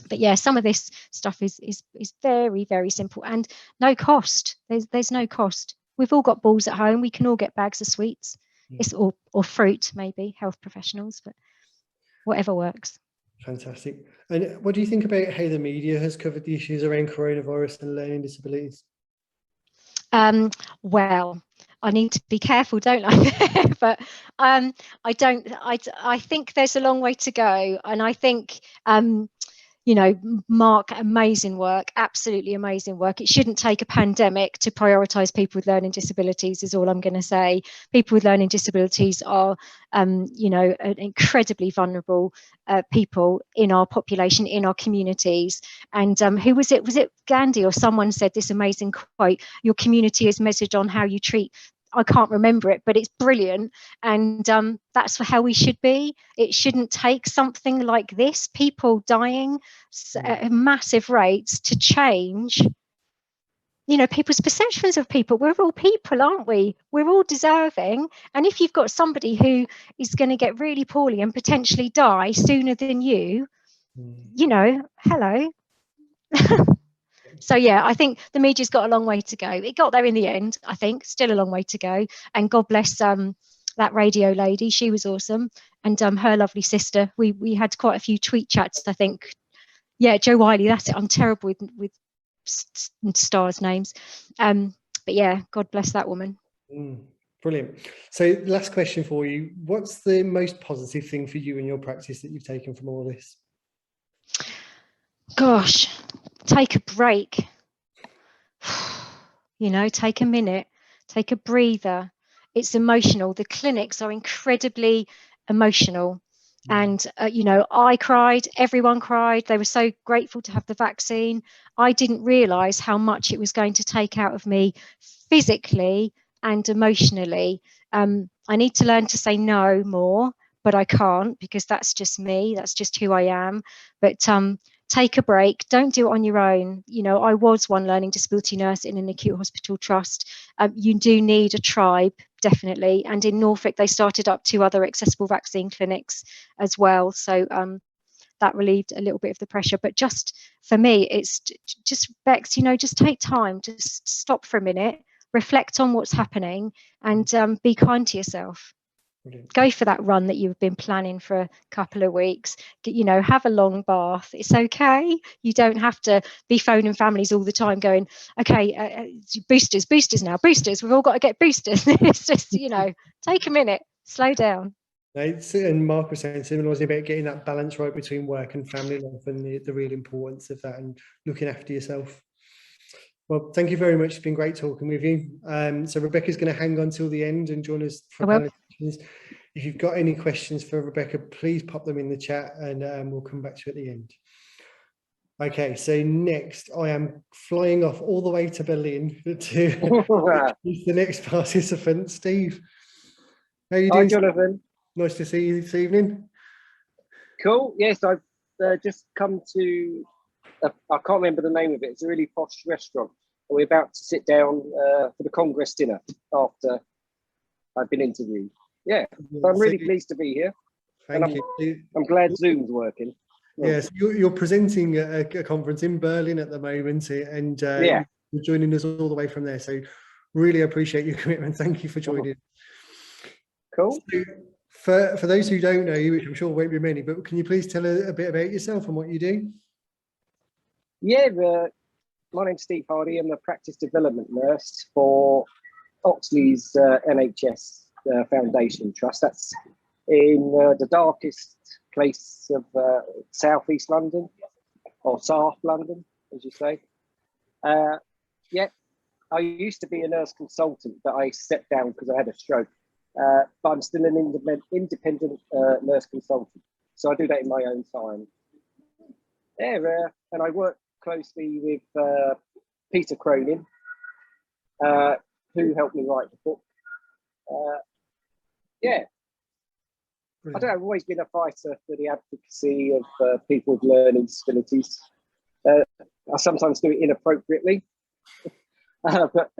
But yeah, some of this stuff is very, very simple and no cost. There's no cost. We've all got balls at home. We can all get bags of sweets. It's or fruit, maybe health professionals, but whatever works. Fantastic. And what do you think about how the media has covered the issues around coronavirus and learning disabilities? Well, I need to be careful, don't I? But I think there's a long way to go, and I think you know, Mark, amazing work, absolutely amazing work. It shouldn't take a pandemic to prioritise people with learning disabilities, is all I'm going to say. People with learning disabilities are, you know, an incredibly vulnerable people in our population, in our communities. And who was it? Was it Gandhi or someone said this amazing quote, your community is measured on how you treat. I can't remember it, but it's brilliant. And that's how we should be. It shouldn't take something like this, people dying at massive rates, to change, you know, people's perceptions of people. We're all people, aren't we? We're all deserving. And if you've got somebody who is going to get really poorly and potentially die sooner than you, you know, hello. So yeah, I think the media's got a long way to go. It got there in the end, I think, still a long way to go. And God bless that radio lady, she was awesome. And her lovely sister, we had quite a few tweet chats, I think. Yeah, Joe Wiley, that's it. I'm terrible with stars' names. But yeah, God bless that woman. Brilliant. So last question for you. What's the most positive thing for you in your practice that you've taken from all this? Gosh, take a break. You know, take a minute, take a breather. It's emotional. The clinics are incredibly emotional. And, you know, I cried, everyone cried. They were so grateful to have the vaccine. I didn't realise how much it was going to take out of me physically and emotionally. I need to learn to say no more, but I can't, because that's just me. That's just who I am. But take a break. Don't do it on your own. You know, I was one learning disability nurse in an acute hospital trust. You do need a tribe, definitely. And in Norfolk, they started up 2 other accessible vaccine clinics as well. So that relieved a little bit of the pressure. But just for me, it's just, Bex, you know, just take time, just stop for a minute, reflect on what's happening, and be kind to yourself. Brilliant. Go for that run that you've been planning for a couple of weeks. You know, have a long bath. It's okay. You don't have to be phoning families all the time going, okay, boosters now, boosters. We've all got to get boosters. It's just, you know, take a minute, slow down. And Mark was saying similarly about getting that balance right between work and family life, and the real importance of that, and looking after yourself. Well, thank you very much. It's been great talking with you. So Rebecca's going to hang on till the end and join us for panel questions. If you've got any questions for Rebecca, please pop them in the chat, and we'll come back to you at the end. Okay, so next I am flying off all the way to Berlin to the next participant, Steve. How are you doing? Hi, Jonathan. Nice to see you this evening. Cool. Yes, I've just come to, I can't remember the name of it. It's a really posh restaurant. We're about to sit down for the Congress dinner after I've been interviewed. Yeah, so I'm really pleased to be here. Thank you. I'm glad Zoom's working. Yes, you're presenting a conference in Berlin at the moment, and you're joining us all the way from there. So really appreciate your commitment. Thank you for joining. Cool. So, for those who don't know you, which I'm sure won't be many, but can you please tell a bit about yourself and what you do? Yeah, my name's Steve Hardy. I'm a practice development nurse for Oxley's NHS Foundation Trust. That's in the darkest place of southeast London, or South London, as you say. Yeah, I used to be a nurse consultant, but I stepped down because I had a stroke. But I'm still an independent nurse consultant, so I do that in my own time. Yeah, and I work closely with Peter Cronin, who helped me write the book. Yeah, I don't know, I've always been a fighter for the advocacy of people with learning disabilities. I sometimes do it inappropriately, but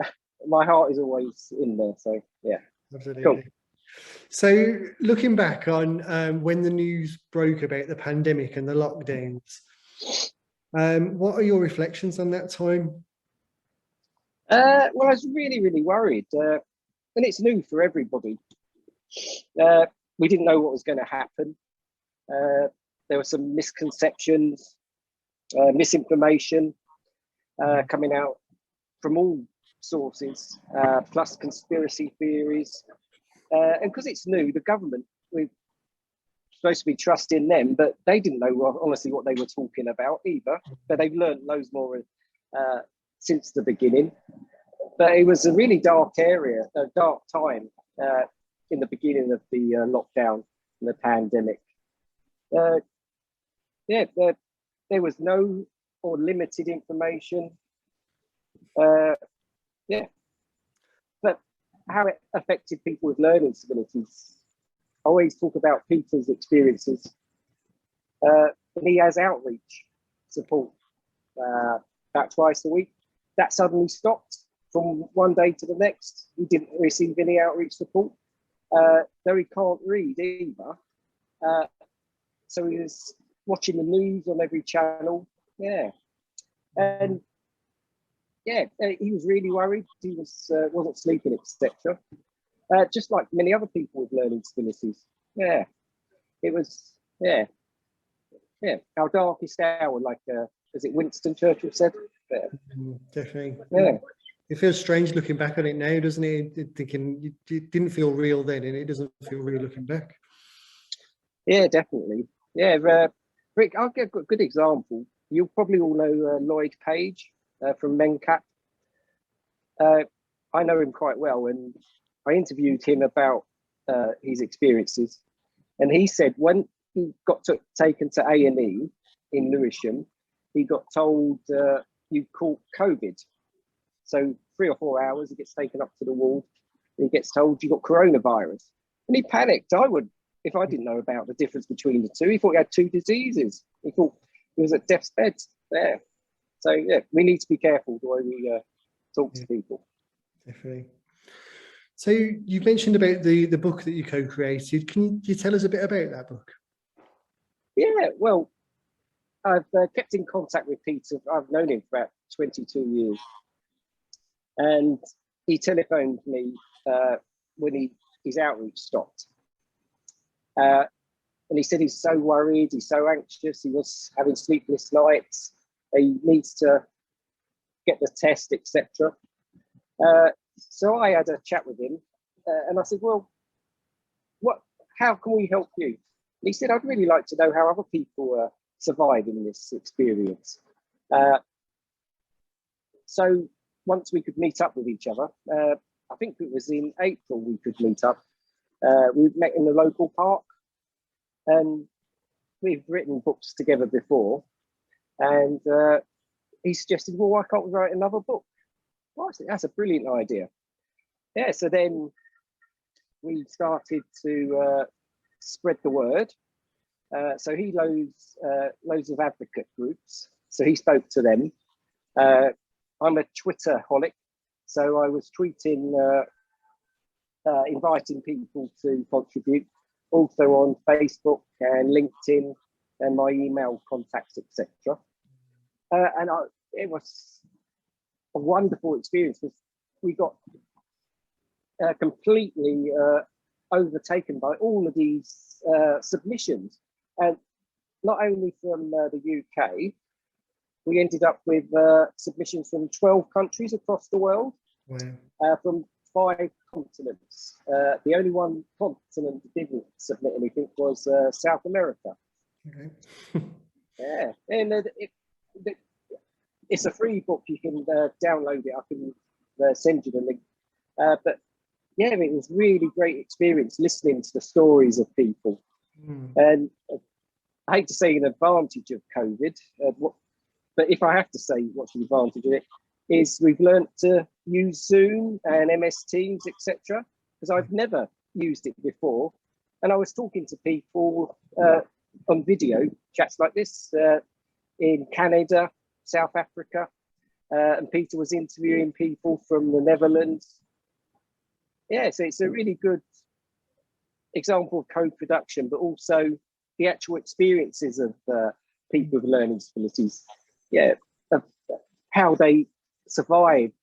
my heart is always in there, so yeah. Absolutely. Cool. So looking back on when the news broke about the pandemic and the lockdowns, what are your reflections on that time? Well, I was really, really worried, and it's new for everybody. We didn't know what was going to happen. There were some misconceptions, misinformation coming out from all sources, plus conspiracy theories. And because it's new, the government, we're supposed to be trusting them, but they didn't know honestly what they were talking about either. But they've learned loads more since the beginning. But it was a really dark area, a dark time in the beginning of the lockdown and the pandemic. There was no or limited information. But how it affected people with learning disabilities. I always talk about Peter's experiences. And he has outreach support about twice a week. That suddenly stopped from one day to the next. He didn't receive any outreach support, though he can't read either. So he was watching the news on every channel. And he was really worried. He wasn't sleeping, etc. Just like many other people with learning disabilities. It was our darkest hour, like as it Winston Churchill said. Definitely. Yeah. It feels strange looking back on it now, doesn't it? Thinking it didn't feel real then, and it doesn't feel real looking back. Yeah, definitely. Yeah, Rick, I'll give a good example. You'll probably all know Lloyd Page from MenCap. I know him quite well, and I interviewed him about his experiences. And he said when he got taken to A&E in Lewisham, he got told you caught COVID. So 3 or 4 hours, he gets taken up to the ward, and he gets told you got coronavirus. And he panicked. I would, if I didn't know about the difference between the two. He thought he had 2 diseases. He thought he was at death's bed there. So yeah, we need to be careful the way we talk to people. Definitely. So you mentioned about the book that you co-created. Can you tell us a bit about that book? Yeah, well, I've kept in contact with Peter. I've known him for about 22 years. And he telephoned me when his outreach stopped. And he said he's so worried, he's so anxious, he was having sleepless nights, he needs to get the test, etc. So I had a chat with him and I said, well, how can we help you? And he said, I'd really like to know how other people are surviving this experience. So once we could meet up with each other, I think it was in April we could meet up. We met in the local park and we've written books together before. And he suggested, well, why can't we write another book? Well, I said, that's a brilliant idea. Yeah, so then we started to spread the word. So he loads of advocate groups. So he spoke to them. I'm a Twitter-holic, so I was tweeting, inviting people to contribute, also on Facebook and LinkedIn and my email contacts, etc. And it was a wonderful experience because we got completely overtaken by all of these submissions, and not only from the UK. We ended up with submissions from 12 countries across the world, wow. From 5 continents. The only one continent that didn't submit anything was South America. Okay. Yeah, and it's a free book. You can download it. I can send you the link. But yeah, it was really great experience listening to the stories of people. And I hate to say an advantage of COVID, but if I have to say what's the advantage of it, is we've learned to use Zoom and MS Teams, etc. Because I've never used it before. And I was talking to people on video chats like this in Canada, South Africa, and Peter was interviewing people from the Netherlands. Yeah, so it's a really good example of co-production, but also the actual experiences of people with learning disabilities. Yeah, of how they survived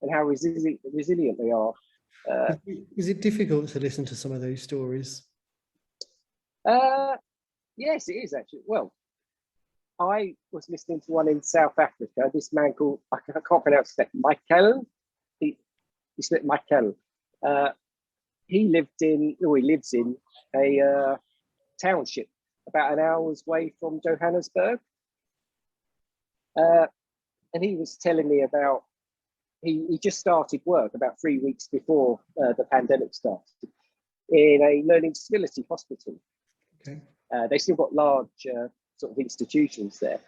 and how resilient they are. Was it difficult to listen to some of those stories? Yes, it is actually. Well, I was listening to one in South Africa. This man called, I can't pronounce that, Michael. He said Michael. He lives in a township about an hour's way from Johannesburg. And he was telling me about, he just started work about 3 weeks before the pandemic started in a learning disability hospital. Okay. They still got large sort of institutions there.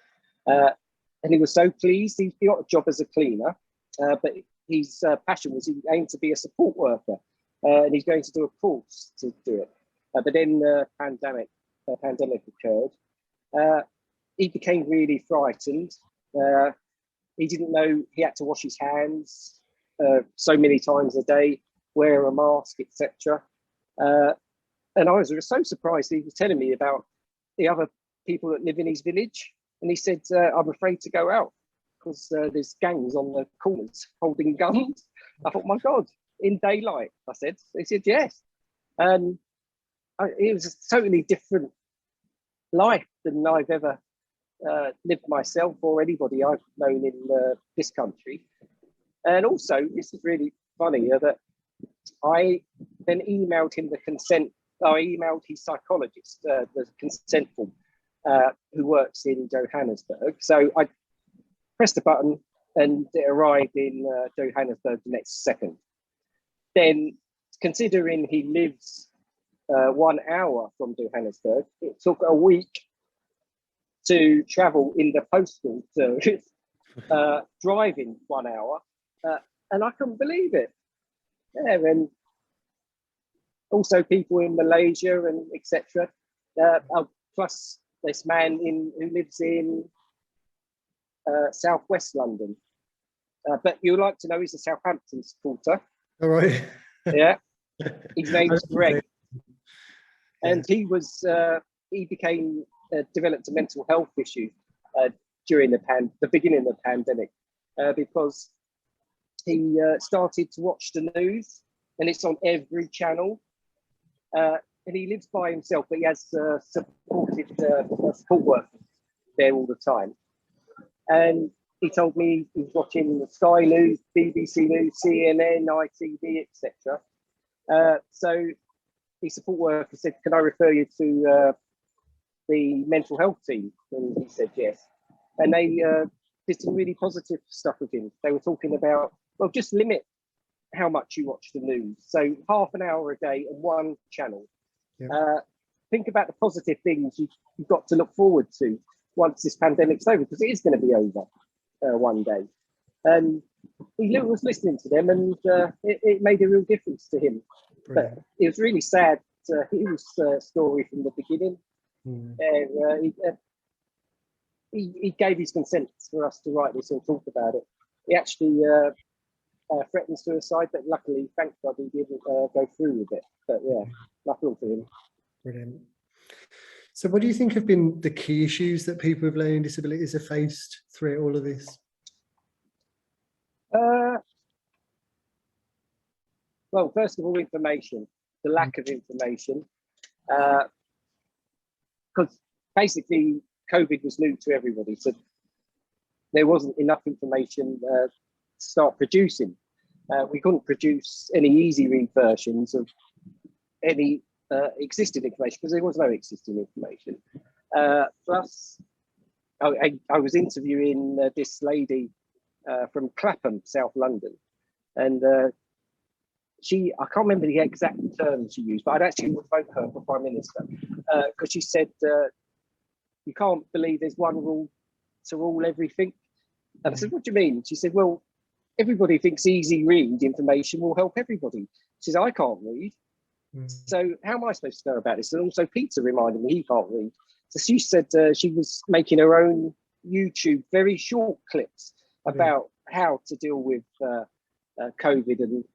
And he was so pleased. He got a job as a cleaner, but his passion was he aimed to be a support worker. And he's going to do a course to do it. But then the pandemic occurred. He became really frightened. He didn't know he had to wash his hands so many times a day, wear a mask, etc. And I was so surprised he was telling me about the other people that live in his village. And he said, I'm afraid to go out because there's gangs on the corners holding guns. I thought, my God, in daylight, I said. He said, yes. And it was a totally different life than I've ever lived myself or anybody I've known in this country. And also, this is really funny that I then emailed him the consent. I emailed his psychologist, the consent form, who works in Johannesburg. So I pressed the button and it arrived in Johannesburg the next second. Then, considering he lives 1 hour from Johannesburg, it took a week to travel in the postal service, driving 1 hour, and I couldn't believe it. Yeah, and also people in Malaysia and etc. Plus this man who lives in southwest London. But you'd like to know he's a Southampton supporter. All right. Yeah, his name's Greg, and he developed a mental health issue during the beginning of the pandemic because he started to watch the news, and it's on every channel. And he lives by himself, but he has support workers there all the time. And he told me he was watching the Sky News, BBC News, CNN, ITV, etc. So the support worker said, "Can I refer you to the mental health team?" And he said yes. And they did some really positive stuff with him. They were talking about, well, just limit how much you watch the news. So half an hour a day and one channel. Yeah. Think about the positive things you've got to look forward to once this pandemic's over, because it is going to be over one day. And he was listening to them, and it made a real difference to him. Brilliant. But it was really sad to hear his story from the beginning. He gave his consent for us to write this and talk about it. He actually threatened suicide, but luckily, thank God, he didn't go through with it. But yeah, nothing for him. Brilliant. So what do you think have been the key issues that people with learning disabilities have faced through all of this? Well, first of all, information, the lack of information. Because basically, COVID was new to everybody. So there wasn't enough information to start producing. We couldn't produce any easy read versions of any existing information because there was no existing information. Plus, I was interviewing this lady from Clapham, South London, and I can't remember the exact term she used, but I'd actually would vote her for Prime Minister because she said, you can't believe there's one rule to rule everything. And I said, what do you mean? She said, well, everybody thinks easy read information will help everybody. She says, I can't read. So how am I supposed to know about this? And also Peter reminded me he can't read. So she said she was making her own YouTube, very short clips about how to deal with COVID and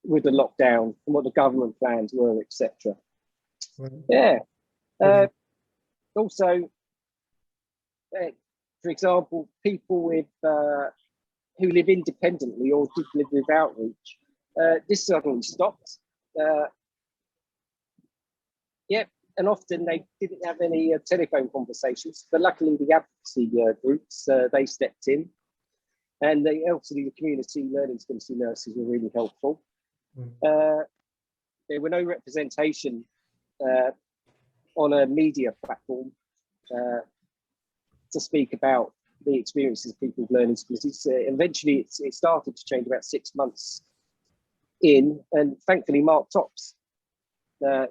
with the lockdown and what the government plans were, etc. Yeah. Also, for example, people with who live independently or did live with outreach this suddenly stopped. Yeah, and often they didn't have any telephone conversations, but luckily the advocacy groups, they stepped in, and obviously the community learning disability nurses were really helpful. There were no representation on a media platform to speak about the experiences of people with learning disabilities. Eventually it started to change about 6 months in, and thankfully Mark Tops,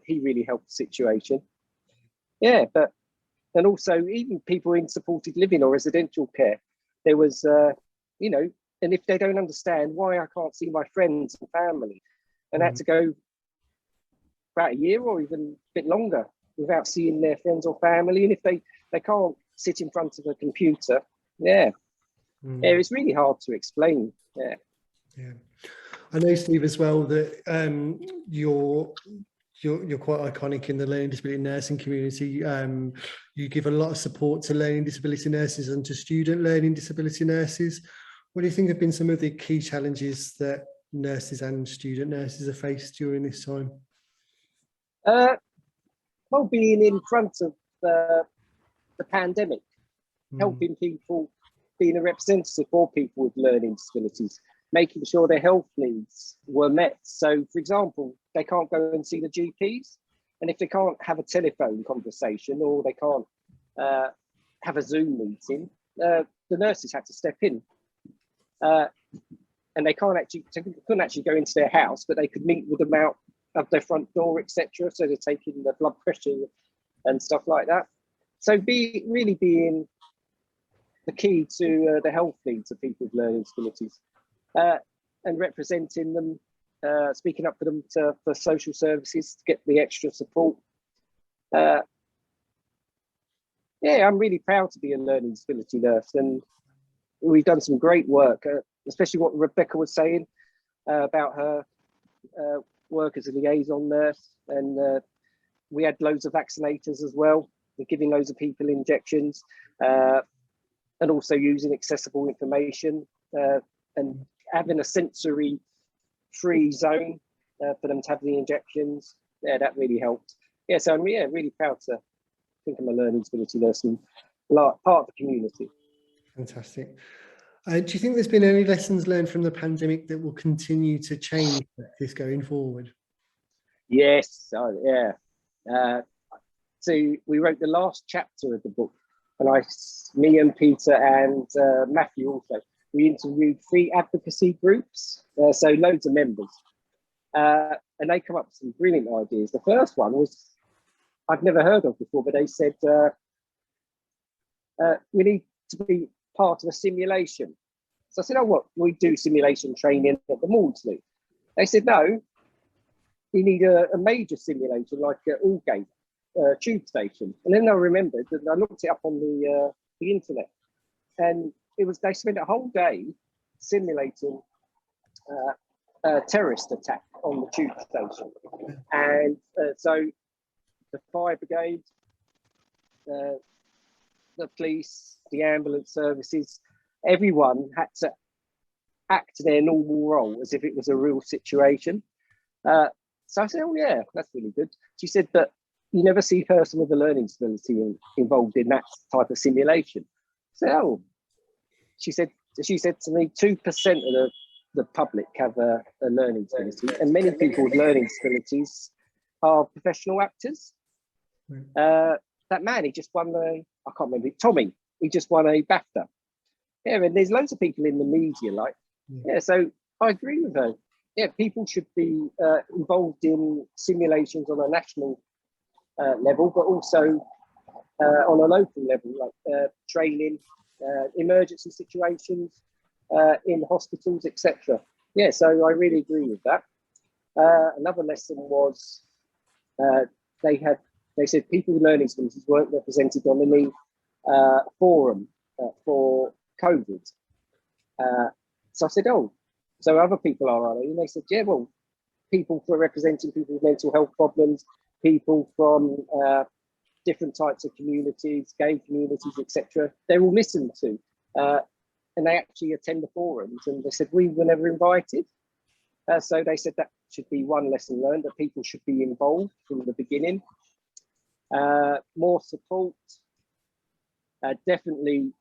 he really helped the situation. Yeah, and also even people in supported living or residential care, there was, you know, and if they don't understand why I can't see my friends and family, and had to go about a year or even a bit longer without seeing their friends or family, and if they can't sit in front of a computer, yeah, it's really hard to explain. Yeah. I know, Steve, as well, that you're quite iconic in the learning disability nursing community. You give a lot of support to learning disability nurses and to student learning disability nurses. What do you think have been some of the key challenges that nurses and student nurses have faced during this time? Well, being in front of the pandemic, helping people, being a representative for people with learning disabilities, making sure their health needs were met. So, for example, they can't go and see the GPs, and if they can't have a telephone conversation or they can't have a Zoom meeting, the nurses had to step in. And they couldn't actually go into their house, but they could meet with them out of their front door, etc. So they're taking the blood pressure and stuff like that. So really being the key to the health needs of people with learning disabilities, and representing them, speaking up for them for social services to get the extra support. Yeah, I'm really proud to be a learning disability nurse, and we've done some great work, especially what Rebecca was saying about her work as a liaison nurse. And we had loads of vaccinators as well. We're giving loads of people injections, and also using accessible information and having a sensory-free zone for them to have the injections. Yeah, that really helped. Yeah, so I'm really proud to think I'm a learning disability nurse and part of the community. Fantastic. Do you think there's been any lessons learned from the pandemic that will continue to change practice going forward? Yes, yeah. So we wrote the last chapter of the book, and me and Peter and Matthew also, we interviewed 3 advocacy groups, so loads of members, and they come up with some brilliant ideas. The first one was I've never heard of before, but they said we need to be part of a simulation. So I said, oh, what, we do simulation training at the Maudsley? They said, no, you need a major simulation like Aldgate tube station. And then I remembered that I looked it up on the internet, and they spent a whole day simulating a terrorist attack on the tube station. And so the fire brigade, the police, the ambulance services, everyone had to act their normal role as if it was a real situation. So I said, oh yeah, that's really good. She said that you never see a person with a learning disability involved in that type of simulation. So, oh, she said to me, 2% of the public have a learning disability, and many people with learning disabilities are professional actors. That man, he just won I can't remember, Tommy, he just won a BAFTA. Yeah, and there's loads of people in the media, so I agree with her. Yeah, people should be involved in simulations on a national level, but also on a local level, like training, emergency situations in hospitals, etc. Yeah, so I really agree with that. Another lesson was they said people with learning disabilities weren't represented on any forum for COVID. So I said, oh, so other people are they? And they said, yeah, well, people for representing people with mental health problems, people from different types of communities, gay communities, etc. They're all listened to, and they actually attend the forums. And they said we were never invited. So they said that should be one lesson learned, that people should be involved from the beginning. More support, definitely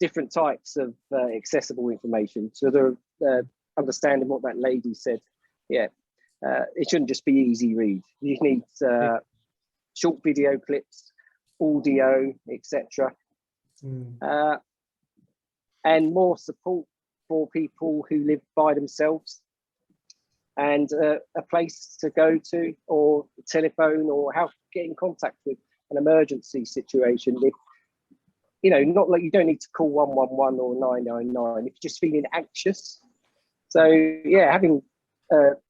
different types of accessible information. So they're understanding what that lady said. Yeah, it shouldn't just be easy read. You need short video clips, audio, etc. And more support for people who live by themselves, and a place to go to, or telephone, or how to get in contact with an emergency situation. If, you know, not like you don't need to call 111 or 999 if you're just feeling anxious. So yeah, having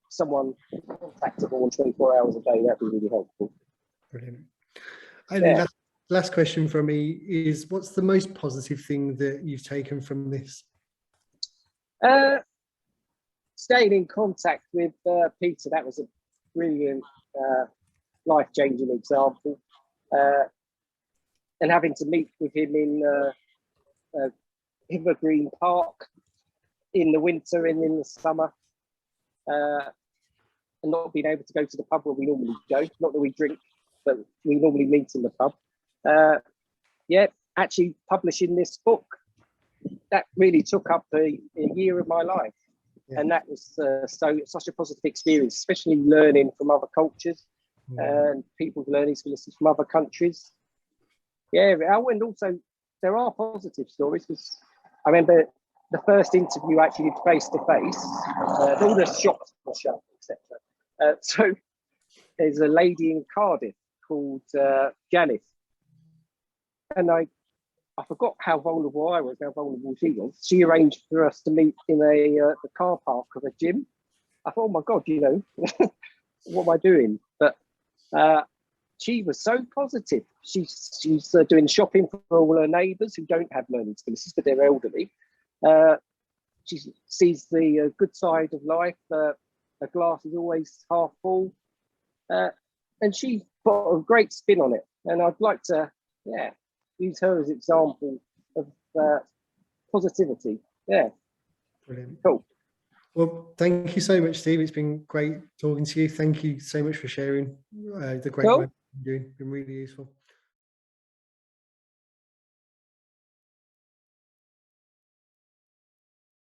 someone contactable on 24 hours a day, that'd be really helpful. Brilliant. And last question from me is, what's the most positive thing that you've taken from this? Staying in contact with Peter, that was a brilliant, life-changing example. And having to meet with him in Evergreen Park in the winter and in the summer, and not being able to go to the pub where we normally go. Not that we drink, but we normally meet in the pub. Yeah, actually publishing this book, that really took up a year of my life. Yeah. And that was such a positive experience, especially learning from other cultures and people's learning skills from other countries. Yeah, and also there are positive stories, because I remember the first interview I actually did face to face. All the shops were shut, etc. So there's a lady in Cardiff called Janice, and I forgot how vulnerable I was, how vulnerable she was. She arranged for us to meet in the car park of a gym. I thought, oh my God, you know, what am I doing? But she was so positive. She's doing shopping for all her neighbours who don't have learning disabilities, but they're elderly. She sees the good side of life. Her glass is always half full. And she put a great spin on it. And I'd like to, use her as an example of positivity. Yeah. Brilliant. Cool. Well, thank you so much, Steve. It's been great talking to you. Thank you so much for sharing the great work you're doing. It's been really useful.